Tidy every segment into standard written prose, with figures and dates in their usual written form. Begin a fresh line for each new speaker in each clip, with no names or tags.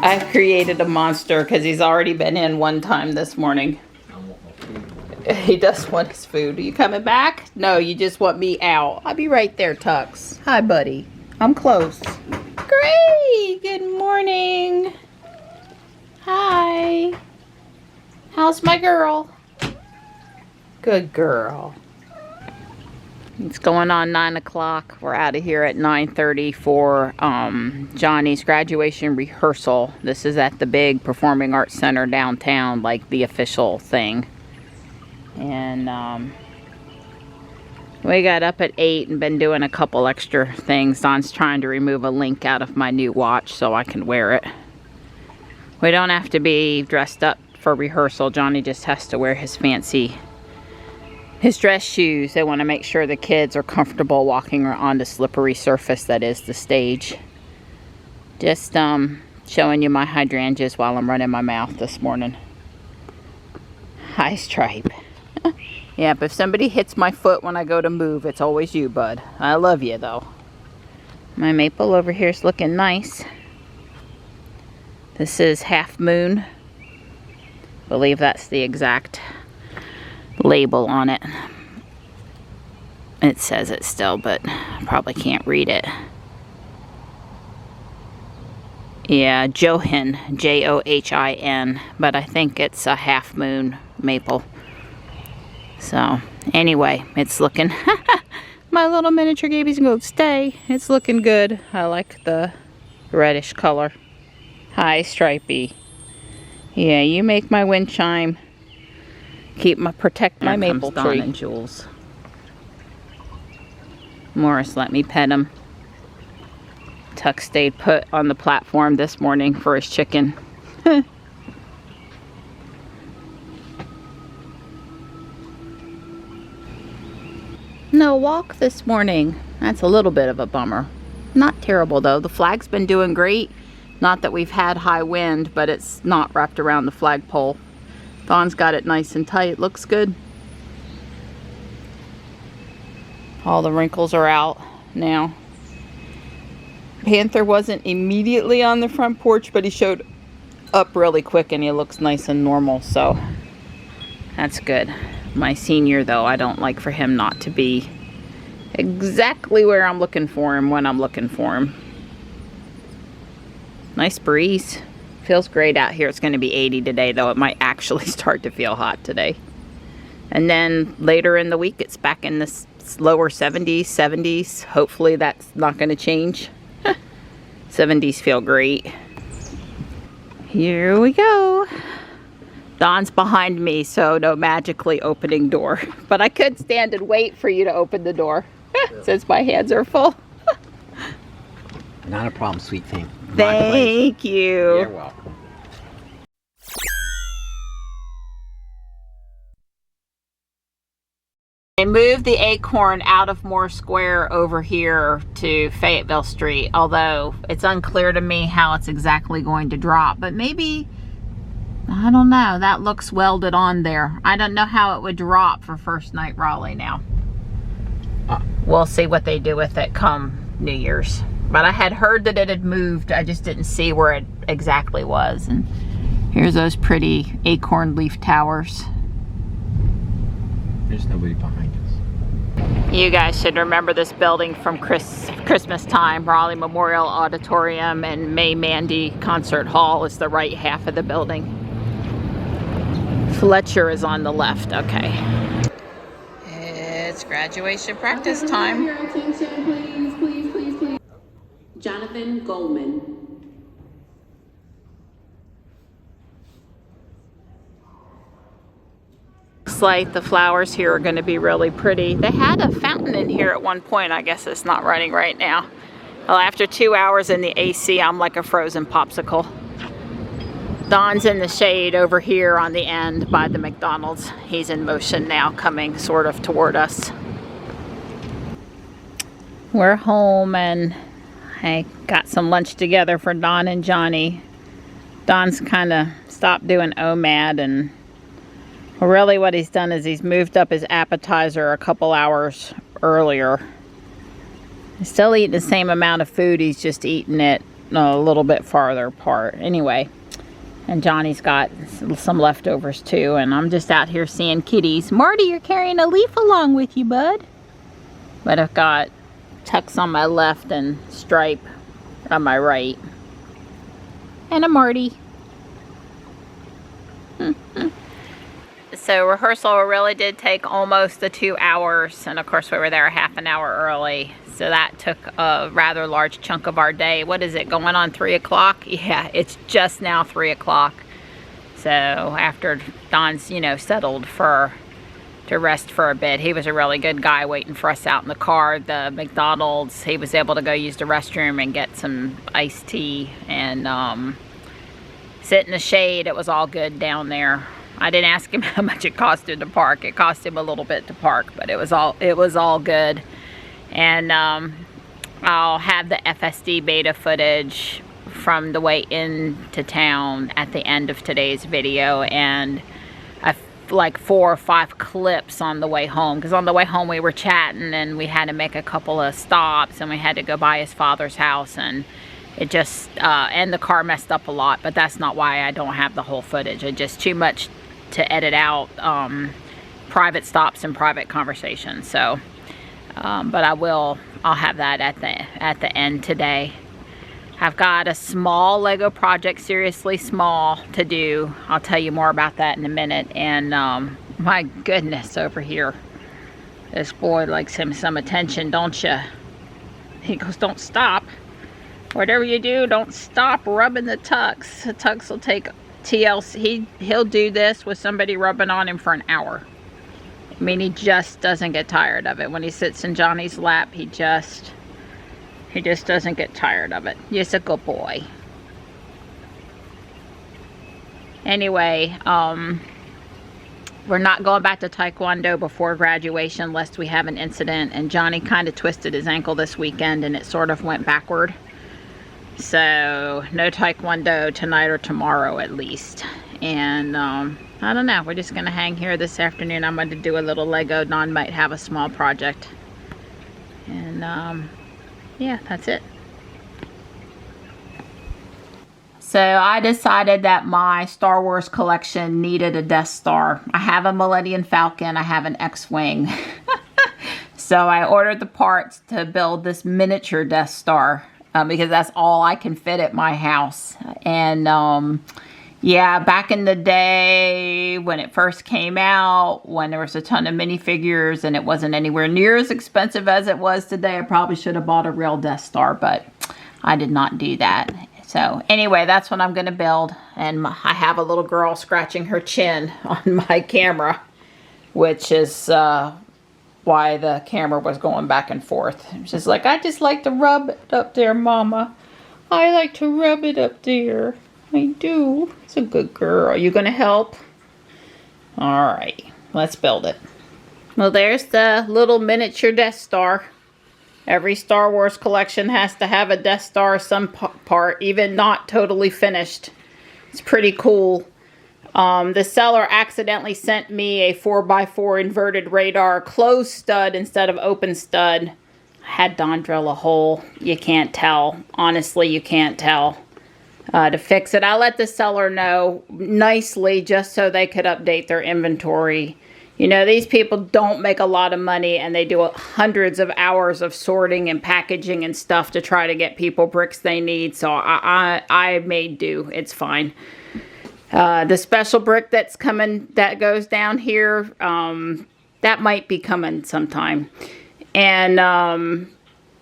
I've created a monster because he's already been in one time this morning. He does want his food. Are you coming back? No, you just want me out. I'll be right there, Tux. Hi, buddy. I'm close. Great. Good morning. Hi. How's my girl? Good girl. It's going on 9 o'clock. We're out of here at 9:30 for Johnny's graduation rehearsal. This is at the big Performing Arts Center downtown, like the official thing. And we got up at 8 and been doing a couple extra things. Don's trying to remove a link out of my new watch so I can wear it. We don't have to be dressed up for rehearsal. Johnny just has to wear his dress shoes. They want to make sure the kids are comfortable walking on the slippery surface that is the stage. Just showing you my hydrangeas while I'm running my mouth this morning. Hi, Stripe. Yep, if somebody hits my foot when I go to move, it's always you, bud. I love you, though. My maple over here is looking nice. This is Half Moon. I believe that's the exact label on it. It says it still, but I probably can't read it. Yeah, Johin, Johin, but I think it's a Half Moon maple. So, anyway, it's looking, my little miniature Gaby's gonna stay. It's looking good. I like the reddish color. Hi, Stripey. Yeah, you make my wind chime. Protect my maple tree. Don and Jules. Morris let me pet him. Tuck stayed put on the platform this morning for his chicken. No walk this morning. That's a little bit of a bummer. Not terrible though. The flag's been doing great. Not that we've had high wind, but it's not wrapped around the flagpole. Don's got it nice and tight. Looks good. All the wrinkles are out now. Panther wasn't immediately on the front porch, but he showed up really quick and he looks nice and normal, so that's good. My senior, though, I don't like for him not to be exactly where I'm looking for him when I'm looking for him. Nice breeze. Feels great out here. It's going to be 80 today, though. It might actually start to feel hot today. And then later in the week, it's back in the lower 70s. Hopefully that's not going to change. 70s feel great. Here we go. Don's behind me, so no magically opening door. But I could stand and wait for you to open the door since my hands are full.
Not a problem, sweet thing.
Thank you.
You're welcome.
I moved the acorn out of Moore Square over here to Fayetteville Street, although it's unclear to me how it's exactly going to drop. But maybe, I don't know, that looks welded on there. I don't know how it would drop for First Night Raleigh now. We'll see what they do with it come New Year's. But I had heard that it had moved. I just didn't see where it exactly was. And here's those pretty acorn leaf towers.
There's nobody behind us.
You guys should remember this building from Christmas time. Raleigh Memorial Auditorium and May Mandy Concert Hall is the right half of the building. Fletcher is on the left. Okay. It's graduation practice time.
Your attention, please. Jonathan Goldman.
Looks like the flowers here are going to be really pretty. They had a fountain in here at one point. I guess it's not running right now. Well, after 2 hours in the AC, I'm like a frozen popsicle. Don's in the shade over here on the end by the McDonald's. He's in motion now, coming sort of toward us. We're home and I got some lunch together for Don and Johnny. Don's kind of stopped doing OMAD and Well, really what he's done is he's moved up his appetizer a couple hours earlier. He's still eating the same amount of food, he's just eating it a little bit farther apart. Anyway, and Johnny's got some leftovers too, and I'm just out here seeing kitties. Marty, you're carrying a leaf along with you, bud. But I've got Tux on my left and Stripe on my right. And a Marty. So rehearsal really did take almost the 2 hours, and of course we were there a half an hour early, so that took a rather large chunk of our day. What is it, going on 3 o'clock? Yeah, it's just now 3 o'clock. So after Don's, you know, settled to rest for a bit. He was a really good guy waiting for us out in the car. The McDonald's, he was able to go use the restroom and get some iced tea and sit in the shade. It was all good down there. I didn't ask him how much it costed to park. It cost him a little bit to park, but it was all good. And I'll have the FSD beta footage from the way into town at the end of today's video, and like 4 or 5 clips on the way home, because on the way home we were chatting and we had to make a couple of stops and we had to go by his father's house, and it just and the car messed up a lot. But that's not why I don't have the whole footage. It's just too much to edit out private stops and private conversations. So but I'll have that at the end today. I've got a small Lego project, seriously small, to do. I'll tell you more about that in a minute. And my goodness, over here, this boy likes him some attention, don't you? He goes, don't stop. Whatever you do, don't stop rubbing the Tux. The Tux will take TLC. He'll do this with somebody rubbing on him for an hour. I mean, he just doesn't get tired of it. When he sits in Johnny's lap, he just doesn't get tired of it. He's a good boy. Anyway, we're not going back to Taekwondo before graduation lest we have an incident. And Johnny kind of twisted his ankle this weekend and it sort of went backward. So no Taekwondo tonight or tomorrow at least. And I don't know. We're just going to hang here this afternoon. I'm going to do a little Lego. Don might have a small project. And yeah, that's it. So I decided that my Star Wars collection needed a Death Star. I have a Millennium Falcon. I have an X-Wing. So I ordered the parts to build this miniature Death Star because that's all I can fit at my house. And yeah, back in the day when it first came out, when there was a ton of minifigures and it wasn't anywhere near as expensive as it was today, I probably should have bought a real Death Star, but I did not do that. So anyway, that's what I'm going to build. And I have a little girl scratching her chin on my camera, which is why the camera was going back and forth. She's like, I just like to rub it up there, Mama. I like to rub it up there. I do. It's a good girl. Are you going to help? All right, let's build it. Well, there's the little miniature Death Star. Every Star Wars collection has to have a Death Star some part, even not totally finished. It's pretty cool. The seller accidentally sent me a 4x4 inverted radar closed stud instead of open stud. I had Don drill a hole. You can't tell. Honestly, you can't tell. To fix it, I let the seller know nicely just so they could update their inventory. You know, these people don't make a lot of money and they do hundreds of hours of sorting and packaging and stuff to try to get people bricks they need. So I made do. It's fine. The special brick that's coming, that goes down here, that might be coming sometime. And,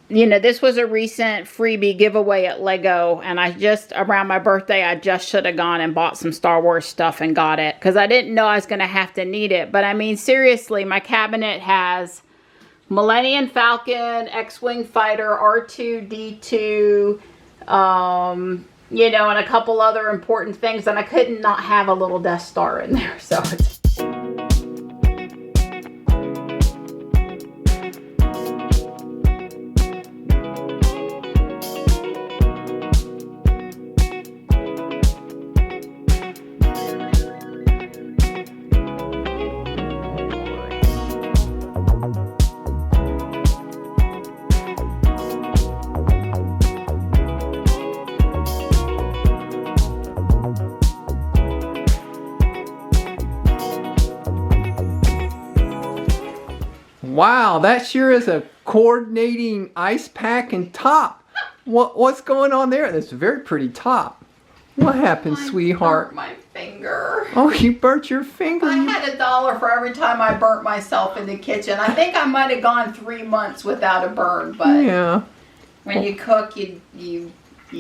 you know, this was a recent freebie giveaway at Lego, and I just, around my birthday, I just should have gone and bought some Star Wars stuff and got it, because I didn't know I was going to have to need it. But I mean, seriously, my cabinet has Millennium Falcon, X-Wing Fighter, R2-D2, you know, and a couple other important things, and I couldn't not have a little Death Star in there, so it's...
Wow, that sure is a coordinating ice pack and top. What's going on there? That's a very pretty top. What happened, sweetheart?
Burnt my finger.
Oh, you burnt your finger.
I had $1 for every time I burnt myself in the kitchen. I think I might have gone 3 months without a burn, but
Yeah.
when you cook, you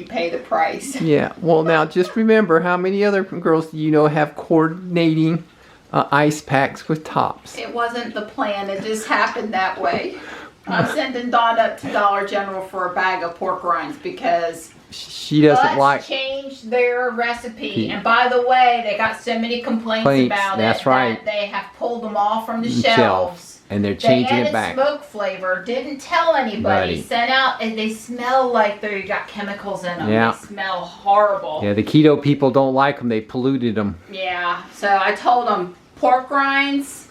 pay the price.
Yeah. Well, now just remember, how many other girls do you know have coordinating ice packs with tops?
It wasn't the plan. It just happened that way. I'm sending Dawn up to Dollar General for a bag of pork rinds because
She doesn't
Let's change their recipe. And by the way, they got so many complaints about
that's
it
right.
that they have pulled them all from the shelves.
And they're changing
they
it back.
Smoke flavor. Didn't tell anybody. Sent out, and they smell like they got chemicals in them.
Yeah.
They smell horrible.
Yeah, the keto people don't like them. They polluted them.
Yeah. So I told them pork rinds,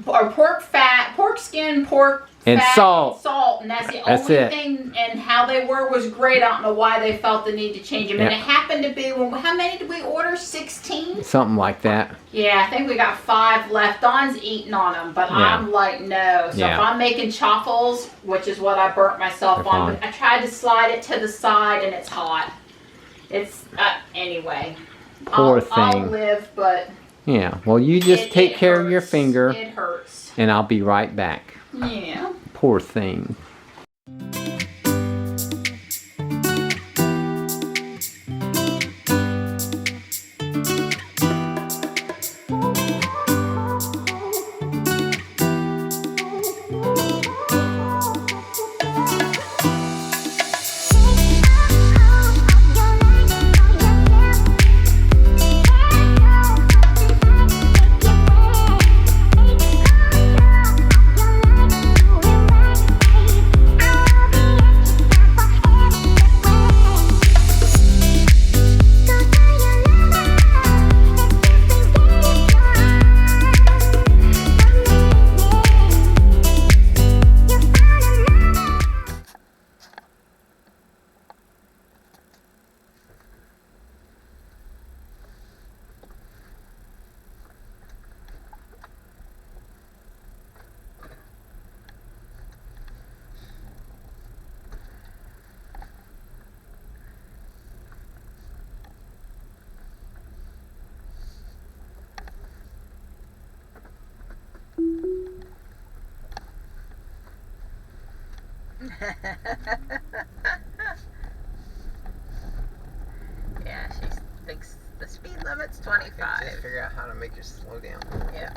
or pork fat, pork skin, pork
and
fat,
salt.
And salt, and that's the only thing. And how they were was great. I don't know why they felt the need to change them. And it happened to be how many did we order? 16.
Something like that.
Yeah, I think we got 5 left. Don's eating on them, but I'm like, no. So if I'm making chaffles, which is what I burnt myself on, but I tried to slide it to the side, and it's hot. It's anyway.
Poor thing.
I'll live, but
yeah. Well, you just take care of your finger.
It hurts.
And I'll be right back.
Yeah.
Poor thing.
Yeah, she thinks the speed limit's 25.
Just figure out how to make you slow down.
Yeah.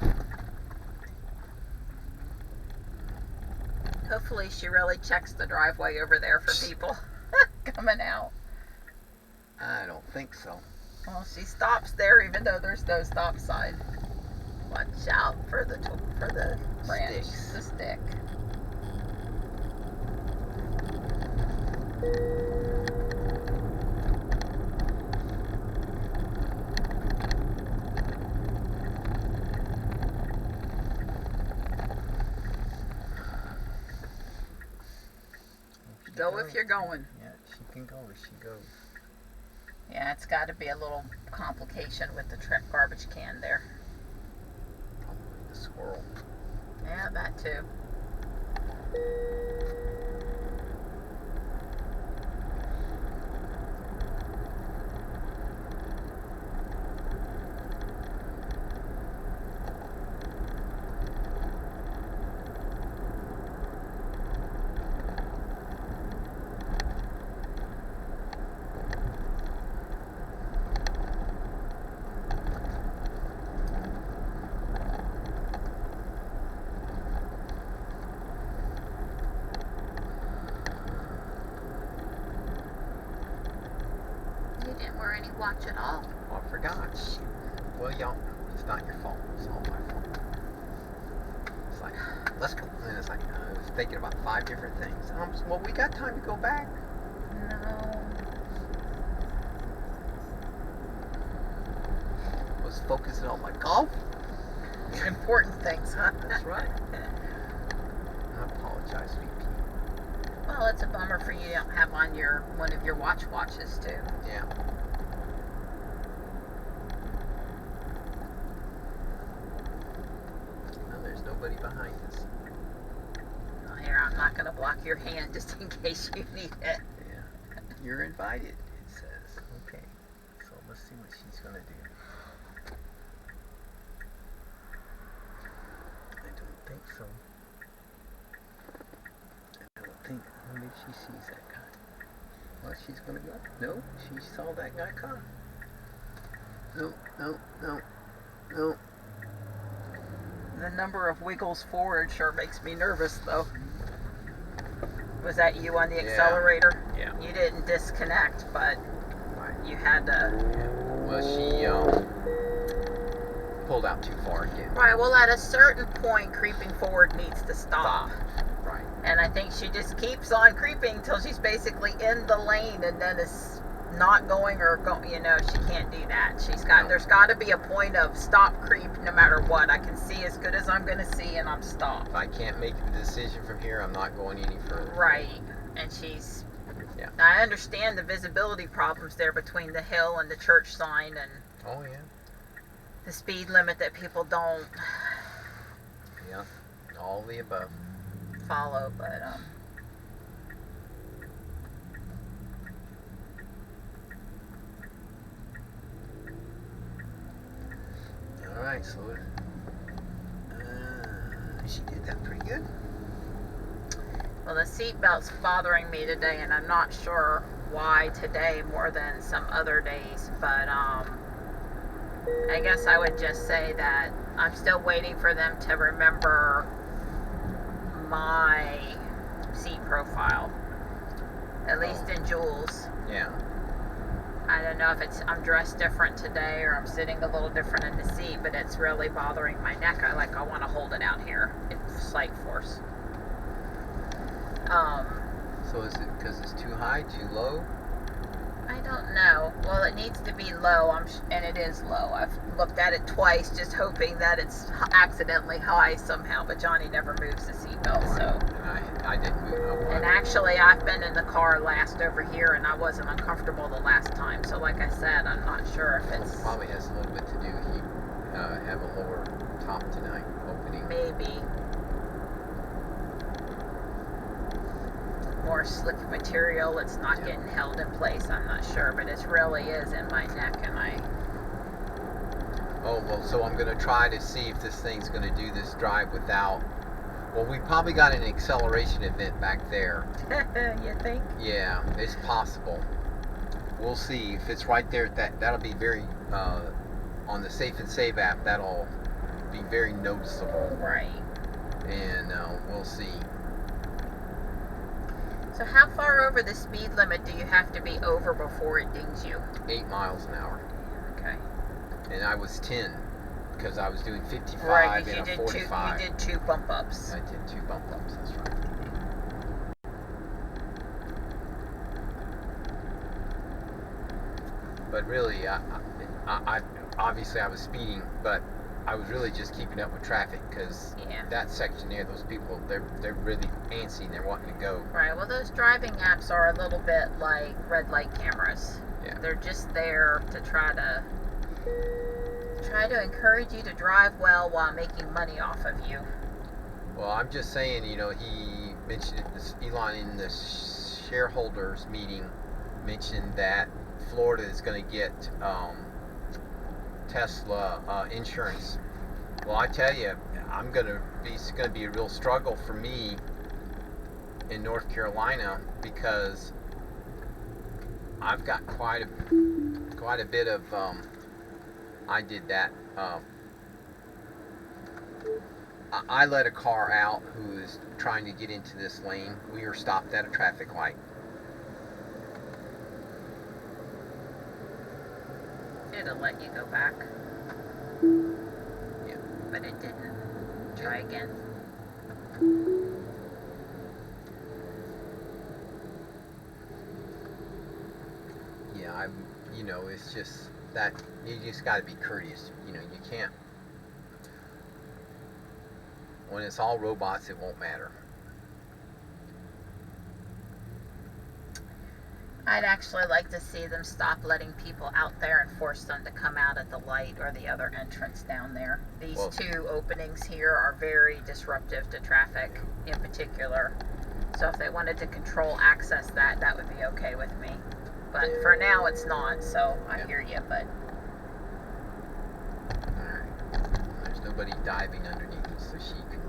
Hopefully she really checks the driveway over there for people coming out.
I don't think so.
Well, she stops there even though there's no stop sign. Watch out for the branch, the stick. Go if you're going.
Yeah, she can go where she goes.
Yeah, it's got to be a little complication with the garbage can there.
Probably the squirrel.
Yeah, that too. You didn't wear any watch at all.
Oh, I forgot. Well, y'all, it's not your fault. It's all my fault. It's like, let's go. And it's like, I was thinking about 5 different things. Well, we got time to go back.
No.
I was focusing on my golf.
Important things, huh?
That's right. I apologize, VP.
Well, it's a bummer for you to have on one of your watches too.
Yeah. No, there's nobody behind us.
block your hand just in case you need it.
Yeah. You're invited, it says. Okay. So let's see what she's going to do. I don't think so. I don't think. Maybe she sees that guy. Well, she's going to go. No, she saw that guy come. No, no, no, no.
The number of wiggles forward sure makes me nervous, though. Was that you on the accelerator?
Yeah.
You didn't disconnect, but you had to.
Well, she pulled out too far again.
Right, well, at a certain point, creeping forward needs to stop.
Right.
And I think she just keeps on creeping until she's basically in the lane and then is not going or go, you know, she can't do that. There's got to be a point of stop creep no matter what. I can see as good as I'm going to see and I'm stopped.
If I can't make the decision from here, I'm not going any further.
Right. And she's, I understand the visibility problems there between the hill and the church sign and
oh yeah,
the speed limit that people don't
all the above
follow, but
Alright, so she did that pretty good.
well, the seatbelt's bothering me today, and I'm not sure why today more than some other days, but I guess I would just say that I'm still waiting for them to remember my seat profile, at least in Jules.
Yeah.
I don't know if I'm dressed different today or I'm sitting a little different in the seat, but it's really bothering my neck. I want to hold it out here in slight force.
So is it because it's too high, too low?
I don't know. Well, it needs to be low, and it is low. I've looked at it twice, just hoping that it's accidentally high somehow, but Johnny never moves the seatbelt, so.
And I didn't move.
And actually, I've been in the car last over here, and I wasn't uncomfortable the last time. So, like I said, I'm not sure if it's.
It probably has a little bit to do. He have a lower top tonight opening.
Maybe. More slick material. It's not getting held in place. I'm not sure, but it really is in my neck, and
Oh, well, so I'm going to try to see if this thing's going to do this drive without. Well, we probably got an acceleration event back there.
You think?
Yeah, it's possible. We'll see if it's right there. That'll be very on the Safe and Save app. That'll be very noticeable.
Right.
And we'll see.
So how far over the speed limit do you have to be over before it dings you?
8 miles an hour.
Okay.
And I was 10 because I was doing 55
right,
and a 45.
You did 2 bump ups.
I did 2 bump ups. That's right. But really, I obviously I was speeding, but I was really just keeping up with traffic because that section there, those people, they're really antsy and they're wanting to go.
Right. Well, those driving apps are a little bit like red light cameras.
Yeah.
They're just there to try to encourage you to drive well while making money off of you.
Well, I'm just saying, you know, he mentioned this, Elon in the shareholders meeting mentioned that Florida is going to get Tesla insurance. Well, I tell you, it's going to be a real struggle for me in North Carolina because I've got quite a bit of I did that. I let a car out who is trying to get into this lane. We were stopped at a traffic light.
It'll let you go back.
Yeah.
But it didn't. Try again.
Yeah, you know, it's just that you just got to be courteous. You know, you can't. When it's all robots, it won't matter.
I'd actually like to see them stop letting people out there and force them to come out at the light or the other entrance down there. These 2 openings here are very disruptive to traffic in particular. So if they wanted to control access that would be okay with me. But for now it's not, so I hear you, but...
Alright. There's nobody diving underneath it, so she can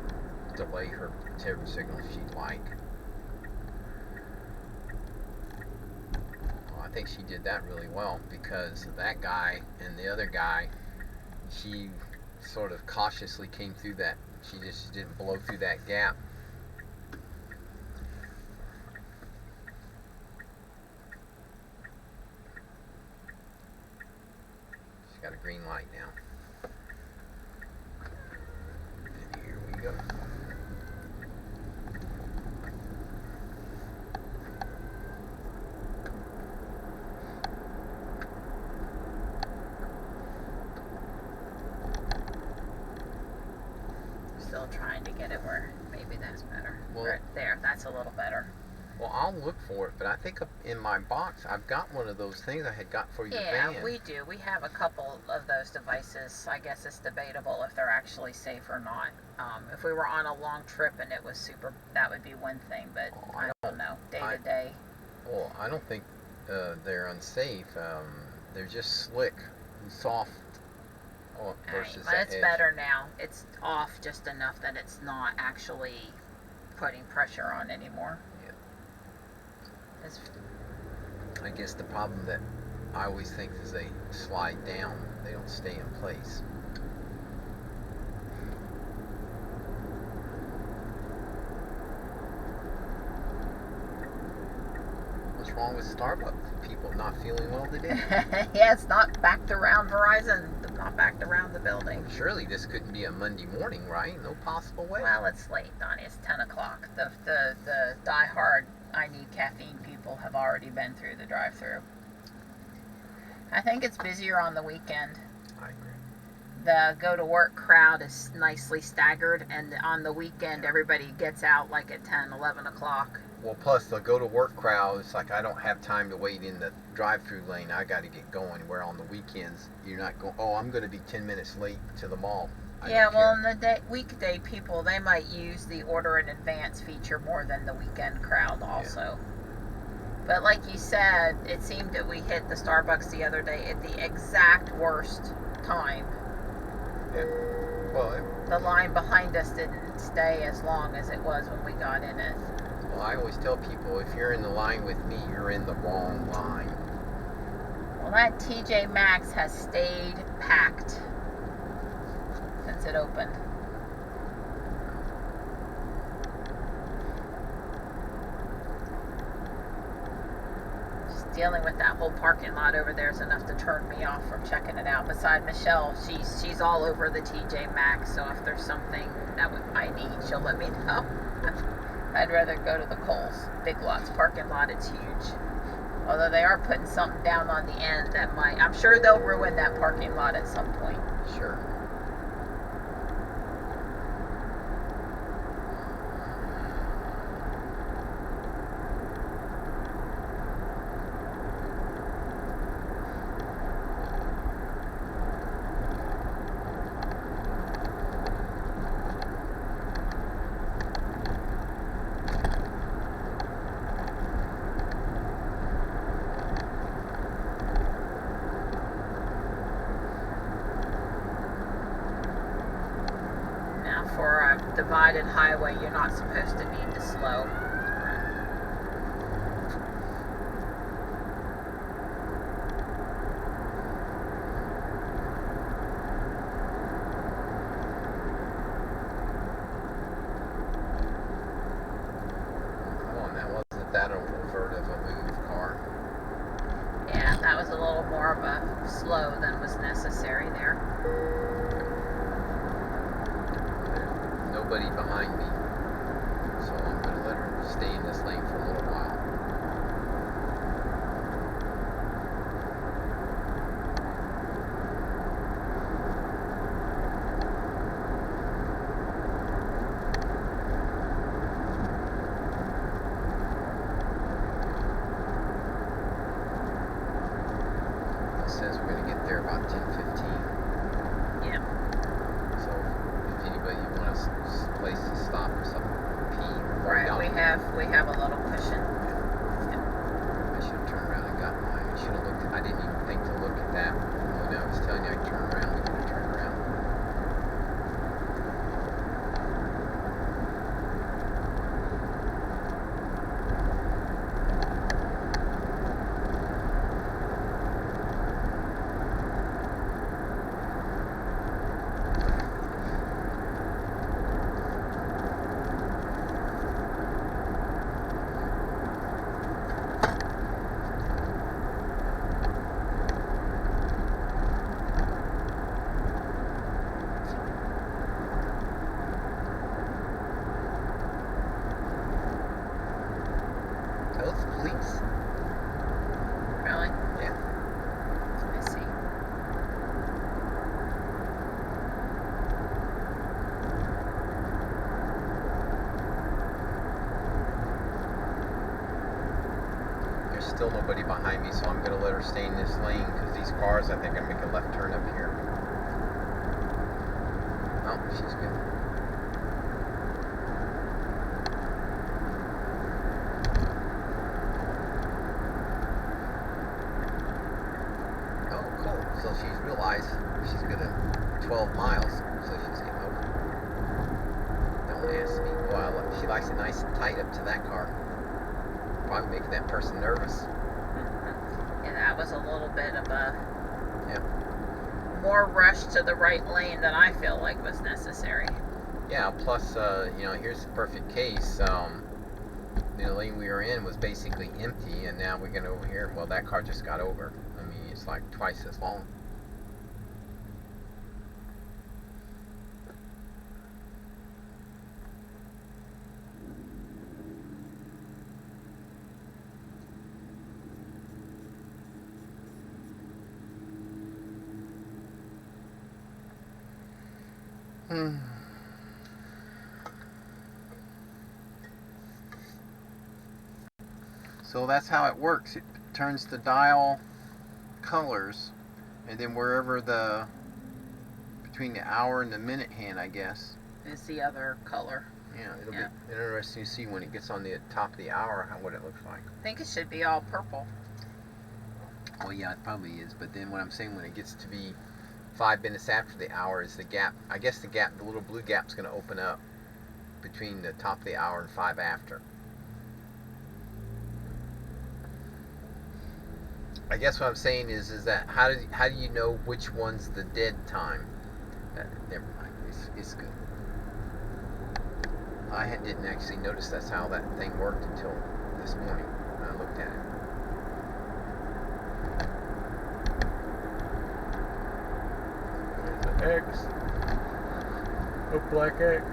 delay her turn signal if she'd like. Well, I think she did that really well, because that guy and the other guy, she sort of cautiously came through that. She just didn't blow through that gap. She's got a green light now. And here we go.
Still trying to get it where maybe that's better.
Well,
right there, that's a little better.
Well, I'll look for it, but I think in my box I've got one of those things I had got for your van.
Yeah, we do. We have a couple of those devices. I guess it's debatable if they're actually safe or not. If we were on a long trip and it was super, that would be one thing, but I don't know, day to day.
Well, I don't think they're unsafe. They're just slick and soft versus
But
that
it's
edge.
better now. It's off just enough that it's not actually putting pressure on anymore.
Yeah.
It's,
I guess the problem that I always think is they slide down, they don't stay in place. What's wrong with Starbucks? People not feeling well today?
yeah, it's not backed around Verizon, not backed around the building.
Surely this couldn't be a Monday morning, right? No possible way.
Well, it's late, Donnie. It's 10 o'clock. The die-hard I need caffeine people have already been through the drive-thru. I think it's busier on the weekend.
I agree.
The go-to-work crowd is nicely staggered, and on the weekend everybody gets out like at 10, 11 o'clock.
Well, plus the go-to-work crowd, it's like I don't have time to wait in the drive-through lane. I got to get going. Where on the weekends, you're not going, oh, I'm going to be 10 minutes late to the mall.
Yeah, well, in the weekday people, they might use the order in advance feature more than the weekend crowd also. Yeah. But like you said, it seemed that we hit the Starbucks the other day at the exact worst time.
Yeah. Well,
the line behind us didn't stay as long as it was when we got in it.
Well, I always tell people, if you're in the line with me, you're in the wrong line.
Well, that TJ Maxx has stayed packed since it opened. Just dealing with that whole parking lot over there is enough to turn me off from checking it out. Beside Michelle, she's all over the TJ Maxx, so if there's something that I need, she'll let me know. I'd rather go to the Kohl's. Big Lots parking lot, it's huge. Although they are putting something down on the end that might, I'm sure they'll ruin that parking lot at some point.
Sure.
For a divided highway, you're not supposed to need to slow.
Come on, that wasn't that overt of a move car.
Yeah, that was a little more of a slow than was necessary there.
Nobody behind me, so I'm going to let her stay in this lane for a little while. It says we're going to get there about 10:15.
Yeah.
So if anybody wants a place to stop or
have a little cushion.
I should have turned around and got mine. I should have looked. I didn't even think to look at that when I was telling you I'd turn around. I could have turned around. Police.
Really?
Yeah.
I see.
There's still nobody behind me, so I'm gonna let her stay in this lane because these cars, I think, are making a left turn up here. Oh, she's good. Oh, cool. So she's realized she's gonna 12 miles, so she's getting over. Don't ask me. Well, she likes it nice and tight up to that car. Probably making that person nervous.
And that was a little bit of a
Yeah.
more rush to the right lane than I feel like was necessary.
Yeah, plus, you know, here's the perfect case. The lane we were in was basically empty, and now we're going over here. Well, that car just got over. I mean, it's like twice as long. So that's how it works. It turns the dial colors, and then wherever between the hour and the minute hand, I guess.
Is the other color.
Yeah, it'll be interesting to see when it gets on the top of the hour what it looks like.
I think it should be all purple.
Well, yeah, it probably is. But then what I'm saying, when it gets to be 5 minutes after the hour, is the gap. I guess the little blue gap's going to open up between the top of the hour and 5 after. I guess what I'm saying is that how do you know which one's the dead time? Never mind. It's good. I didn't actually notice that's how that thing worked until this morning when I looked at it. There's an X. A black X.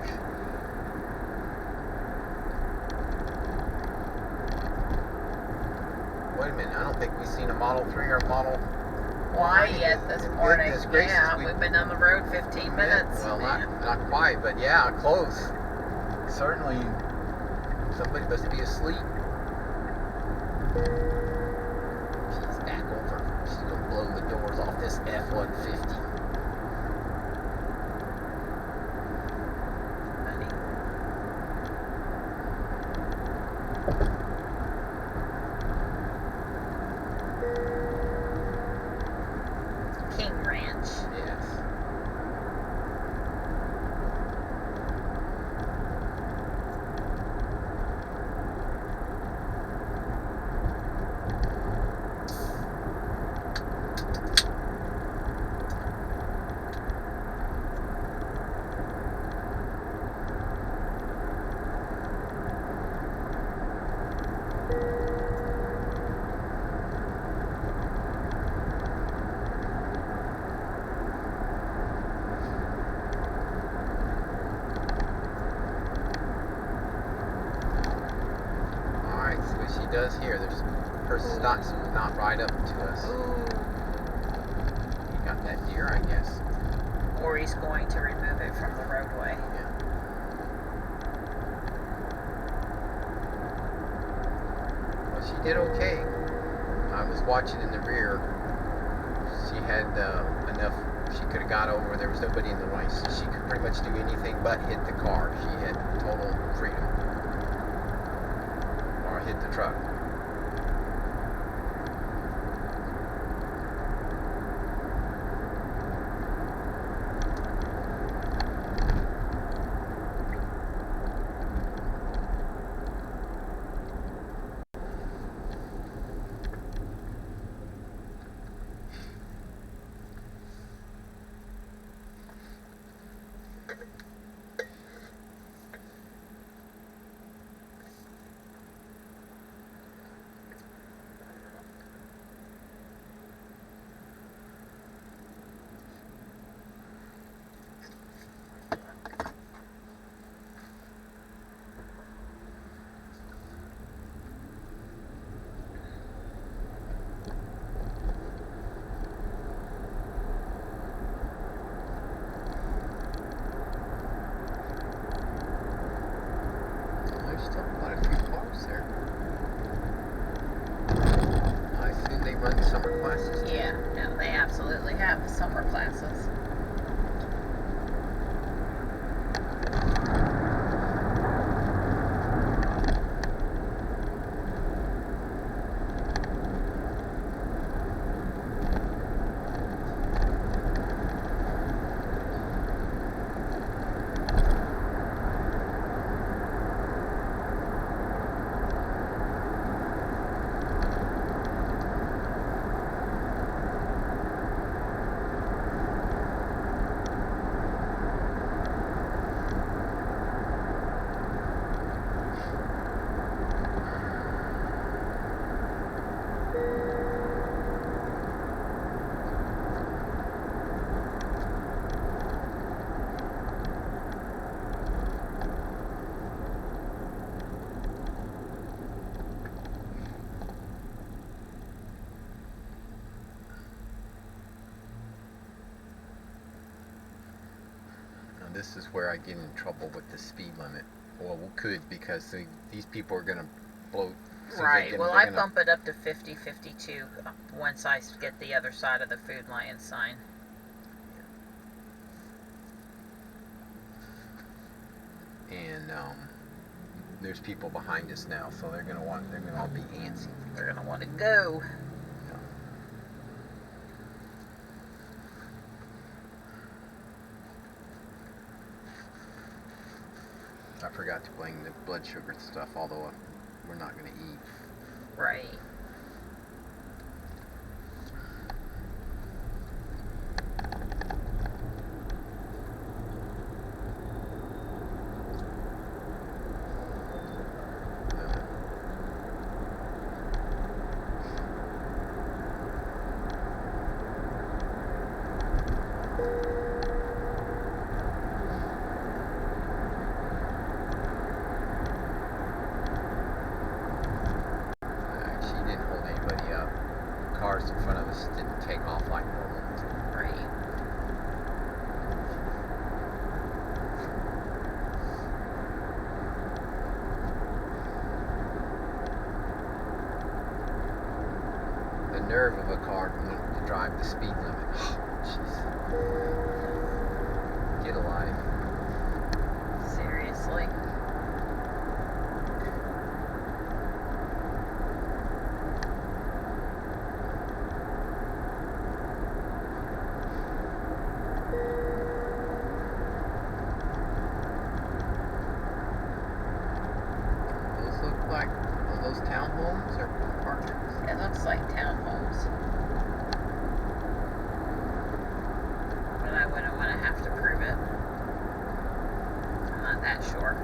Wait a minute, I don't think we've seen a Model 3 or a Model
Y yet this morning.
Goodness gracious,
Yeah, we've been on the road 15 minutes.
Well, not quite, but yeah, close. Certainly, somebody must be asleep. She's back over. She's gonna blow the doors off this F-150.
King Ranch.
Yes. Does here. There's her stops not right up to us.
Ooh.
He got that deer, I guess.
Or he's going to remove it from the roadway.
Yeah. Well, she did okay. I was watching in the rear. She had enough. She could have got over. There was nobody in the way. So she could pretty much do anything but hit the car. She had total freedom. with the truck. Still quite a few cars there. I assume they run summer classes.
Yeah, no, they absolutely have summer classes.
This is where I get in trouble with the speed limit. Well, we could, because these people are going to blow.
Right, well, I bump it up to 50, 52 once I get the other side of the Food Lion sign.
And there's people behind us now, so they're going to all be antsy.
They're going to want to go.
I forgot to bring the blood sugar stuff, although we're not going to eat.
Right.
Cars in front of us didn't take off like normal.
Right.
The nerve of a car wanting to drive the speed limit. Jeez. Get alive.
Seriously.
Are those townhomes or apartments?
It looks like townhomes. But I wouldn't want to have to prove it. I'm not that sure.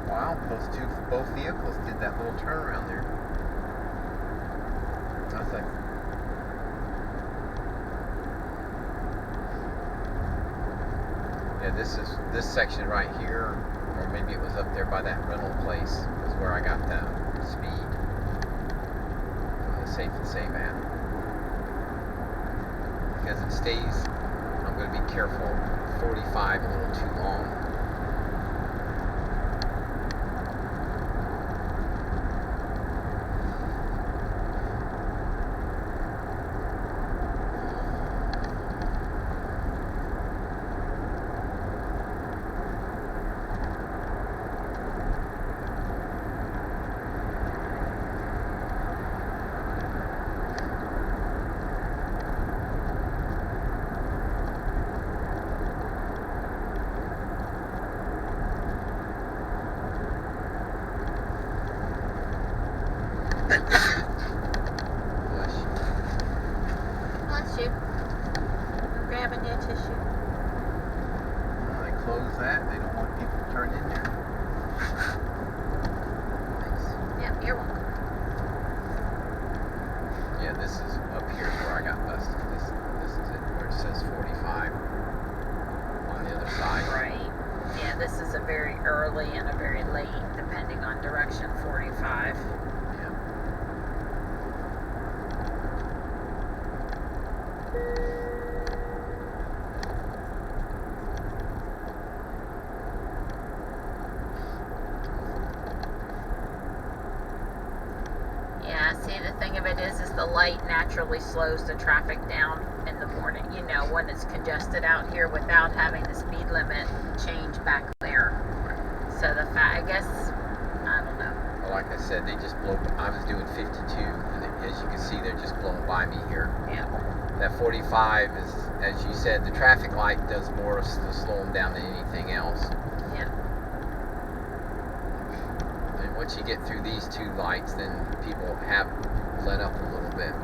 Wow, both vehicles did that little turnaround there. I was like, yeah, this section right here, or maybe it was up there by that rental place, is where I got the speed from the Safe and Save app. Because it stays, I'm going to be careful, 45 a little too long.
tissue.
They close that. They don't want people to turn in there. Thanks.
Yep, you're welcome.
Yeah, this is up here is where I got busted. This is it, where it says 45 on the other side.
Right. Yeah, this is a very early and a very late, depending on direction, 45.
Yeah.
Yeah, see, the thing of it is the light naturally slows the traffic down in the morning, you know, when it's congested out here without having the speed limit change back there. So I guess, I don't know.
Well, like I said, they just blow. I was doing 52, and as you can see, they're just blowing by me here.
Yeah.
That 45 is, as you said, the traffic light does more to slow them down than anything else.
Yeah.
And once you get through these two lights, then people have let up a little bit.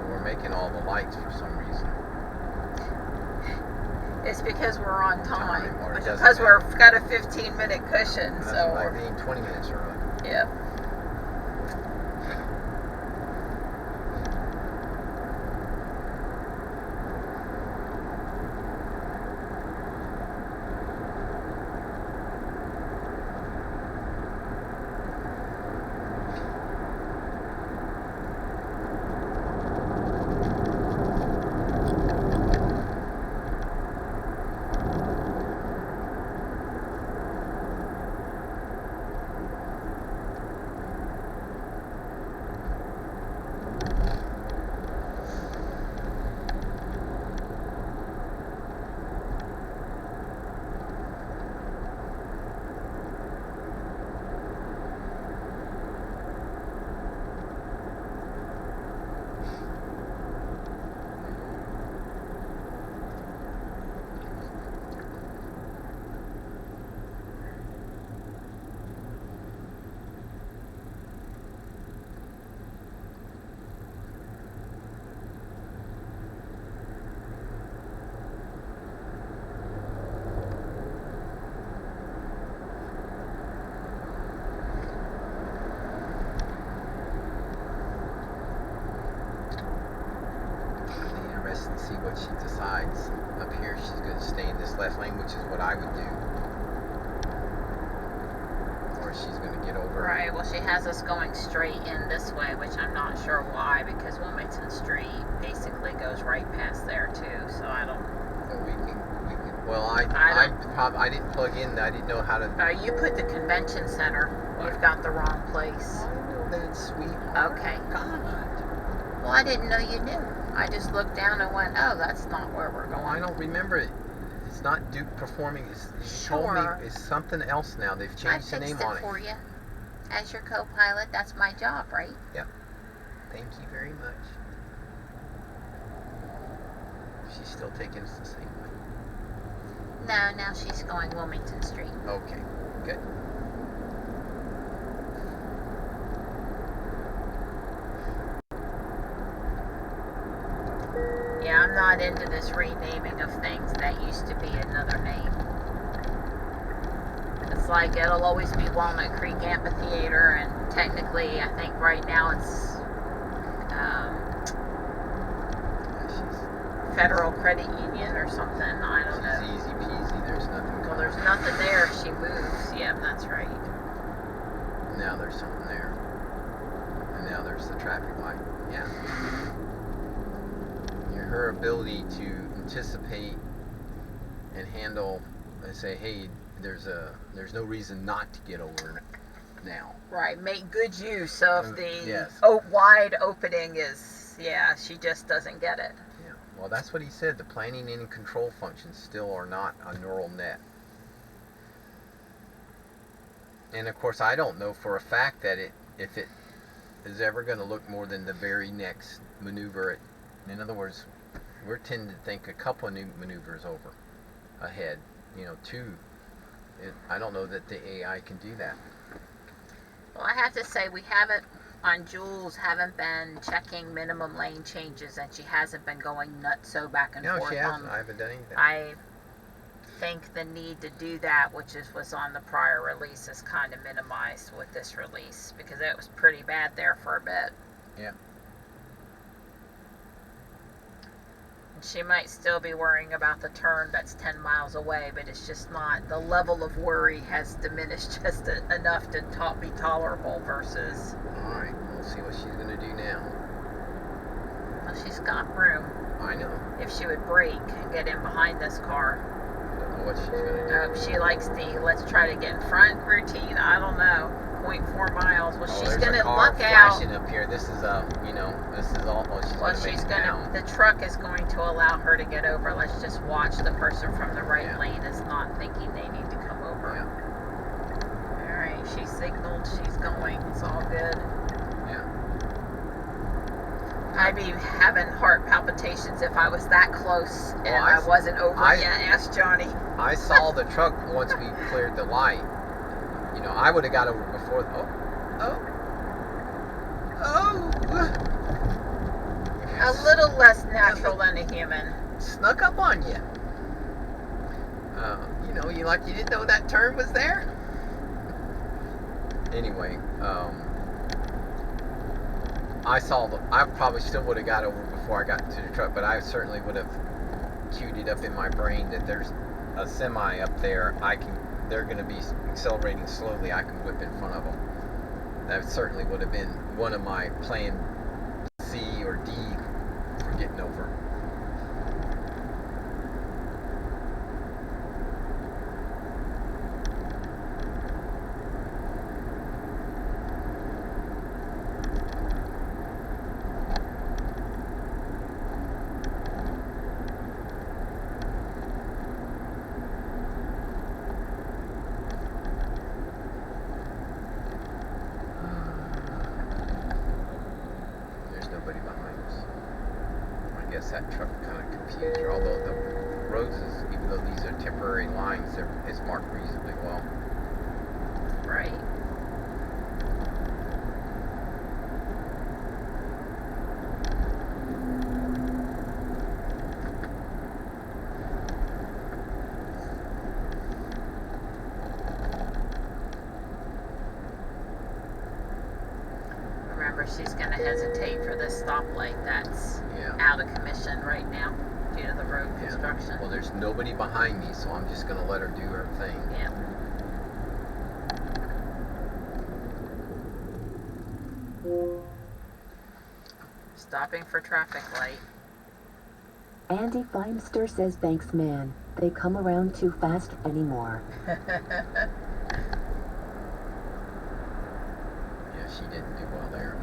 We're making all the lights for some reason.
It's because we're on time.
Or it doesn't
Because we've
matter.
got a 15-minute cushion,
That's
so
what I mean, 20 minutes early.
yeah.
And see what she decides. Up here, she's going to stay in this left lane, which is what I would do. Or she's going to get over.
Right, well, she has us going straight in this way, which I'm not sure why, because Wilmington Street basically goes right past there, too, so I don't...
Well, we can well, I didn't plug in, I didn't know how to...
you put the convention center. You've got the wrong place.
I know that, sweetheart.
Okay.
God.
Well, I didn't know you knew. I just looked down and went, oh, that's not where we're
Well,
going.
I don't remember it. It's not Duke Performing. You told me it's something else now. They've changed the name on it.
I fixed it for you. As your co-pilot, that's my job, right?
Yep. Thank you very much. She's still taking us the same way.
No, now she's going Wilmington Street.
Okay, good.
Yeah, I'm not into this renaming of things. That used to be another name. It's like it'll always be Walnut Creek Amphitheater, and technically, I think right now it's Federal Credit Union or something. I don't know.
She's easy peasy. There's nothing.
Well, there's nothing there if she moves. Yep, that's right.
Now there's something there. And now there's the traffic light. Yeah. Her ability to anticipate and handle and say, hey, there's no reason not to get over now.
Right, make good use of the
yes.
wide opening is, yeah, she just doesn't get it.
Yeah. Well, that's what he said. The planning and control functions still are not a neural net. And of course, I don't know for a fact that if it is ever going to look more than the very next maneuver. In other words, we're tending to think a couple of new maneuvers over ahead. You know, two. I don't know that the AI can do that.
I have to say, we haven't, on Jules, haven't been checking minimum lane changes, and she hasn't been going nutso back and
No,
forth.
she hasn't. I haven't done anything.
I think the need to do that, which was on the prior release, is kind of minimized with this release, because it was pretty bad there for a bit.
Yeah.
She might still be worrying about the turn that's 10 miles away, but it's just not, the level of worry has diminished just enough to be tolerable versus...
Alright, we'll see what she's going to do now.
Well, she's got room.
I know.
If she would brake and get in behind this car.
Don't know what she's going to do.
She likes the, let's try to get in front routine, I don't know. 0.4 miles. Well, she's
going to
look
flashing
out.
up here. This is this is all. She's gonna.
The truck is going to allow her to get over. Let's just watch the person from the right lane is not thinking they need to come over.
Yeah.
All right, she signaled. She's going. It's all good.
Yeah.
I'd be having heart palpitations if I was that close and I wasn't over yet. Ask Johnny.
I saw the truck once we cleared the light. You know, I would have got over before.
A little less natural than a human.
Snuck up on you. You know, you didn't know that turn was there. Anyway, I probably still would have got over before I got to the truck, but I certainly would have queued it up in my brain that there's a semi up there. They're going to be accelerating slowly. I can whip in front of them. That certainly would have been one of my plan C or D for getting over. That truck kind of confused her, although the roses, even though these are temporary lines, it's marked reasonably well.
Right. Remember, she's going to hesitate for this stoplight that's out of commission right now due to the road construction.
Well, there's nobody behind me, so I'm just going to let her do her thing.
Yeah. Stopping for traffic light.
Andy Feimster says, "Thanks, man. They come around too fast anymore."
Yeah, she didn't do well there.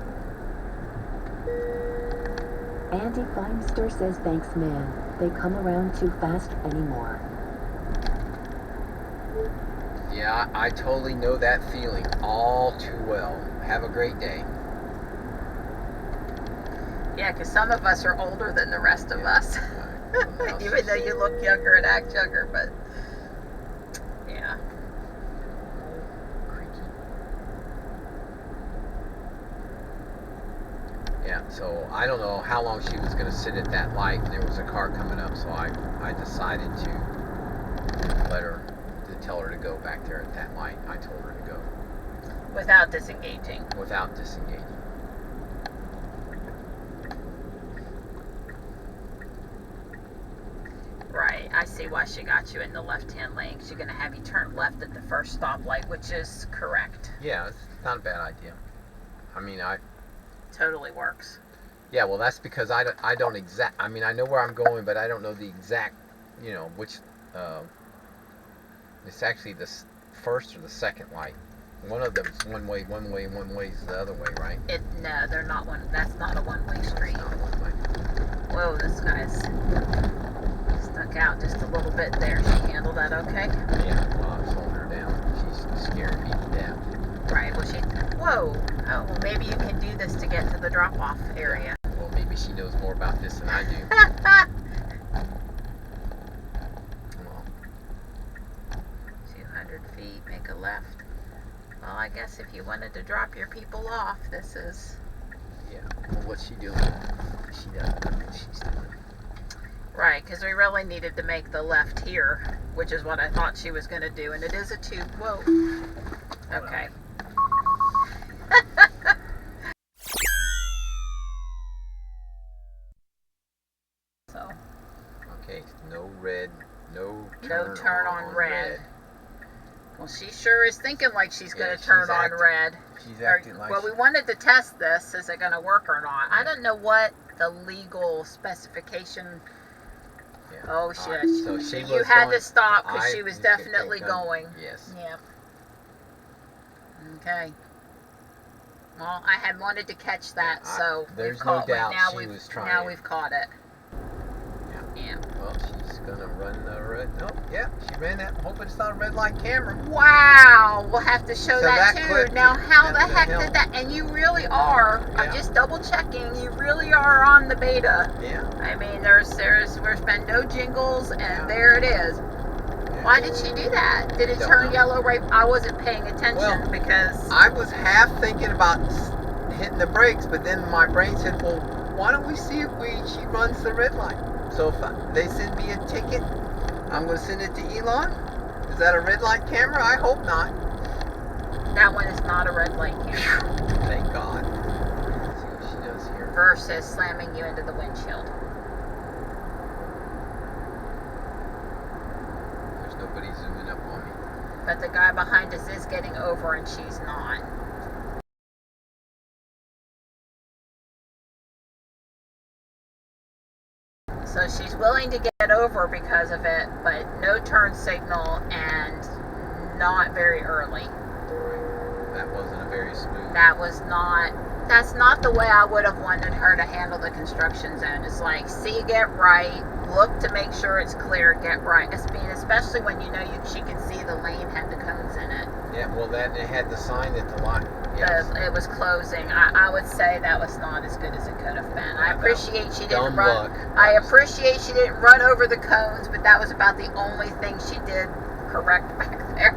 Andy Feimster says, "Thanks, man. They come around too fast anymore."
Yeah, I totally know that feeling all too well. Have a great day.
Yeah, because some of us are older than the rest of us. Even though you look younger and act younger, but yeah.
Yeah, so I don't know how long she was going to sit at that light, and there was a car coming up, so I decided to tell her to go back there at that light. I told her to go.
Without disengaging.
Without disengaging.
Right, I see why she got you in the left-hand lane. She's going to have you turn left at the first stoplight, which is correct.
Yeah, it's not a bad idea. I mean,
totally works.
Yeah, well, that's because I don't exact. I mean, I know where I'm going, but I don't know the exact, which. It's actually the first or the second light. One of them's one way, and one way's the other way, right?
No, they're not one. That's not a one-way street.
Not one way.
Whoa, this guy's stuck out just a little bit there. She handled that okay?
Yeah, well, I was holding her down. She's scaring me to death.
Right. Well, whoa. Oh, well, maybe you can do this to get to the drop-off area.
Well, maybe she knows more about this than I do.
200 feet, make a left. Well, I guess if you wanted to drop your people off, this is...
Yeah. Well, what's she doing? She doesn't know what she's doing.
Right, because we really needed to make the left here, which is what I thought she was going to do. And it is a tube. Whoa. Okay. So.
Okay, no red, no
turn on red. Well, she sure is thinking like she's going to turn on red.
She's acting like...
Well, we wanted to test this. Is it going to work or not? I don't know what the legal specification...
Yeah.
Oh, shit.
Right, so she
you
was
had
going,
to stop because
I
she was
just
definitely
kept
going.
Yes.
Yep. Okay. Well, I had wanted to catch that, so
there's
we've caught
no doubt
now
she
we've
was trying.
now we've caught it.
Yeah. Well, she's gonna run the red. Oh, yeah, she ran that. Hoping it's not a red light camera.
Wow, we'll have to show
So
that
that
too.
clip
Now, how the
has to
heck
help.
did that? And you really are.
Yeah.
I'm just double checking. You really are on the beta.
Yeah.
I mean, there's been no jingles, and
Yeah.
there it is.
Yeah.
Why did she do that? Did it
Don't
turn
know.
yellow right? I wasn't paying attention
Well,
because
I was half thinking about hitting the brakes, but then my brain said, "Well, why don't we see if she runs the red light?" So if they send me a ticket, I'm going to send it to Elon. Is that a red light camera? I hope not.
that one is not a red light camera.
Thank God. Let's see what she does here.
Versus slamming you into the windshield.
There's nobody zooming up on me.
But the guy behind us is getting over and she's not. So she's willing to get over because of it, but no turn signal and not very early.
That wasn't a very smooth.
That's not the way I would have wanted her to handle the construction zone. It's like, see, get right, look to make sure it's clear, get right. Especially when you know she can see the lane had the cones in it.
Yeah, well, that it had the sign that the line. Yes.
It was closing. I would say that was not as good as it could have been. I appreciate she didn't run. I appreciate she didn't run over the cones, but that was about the only thing she did correct back there.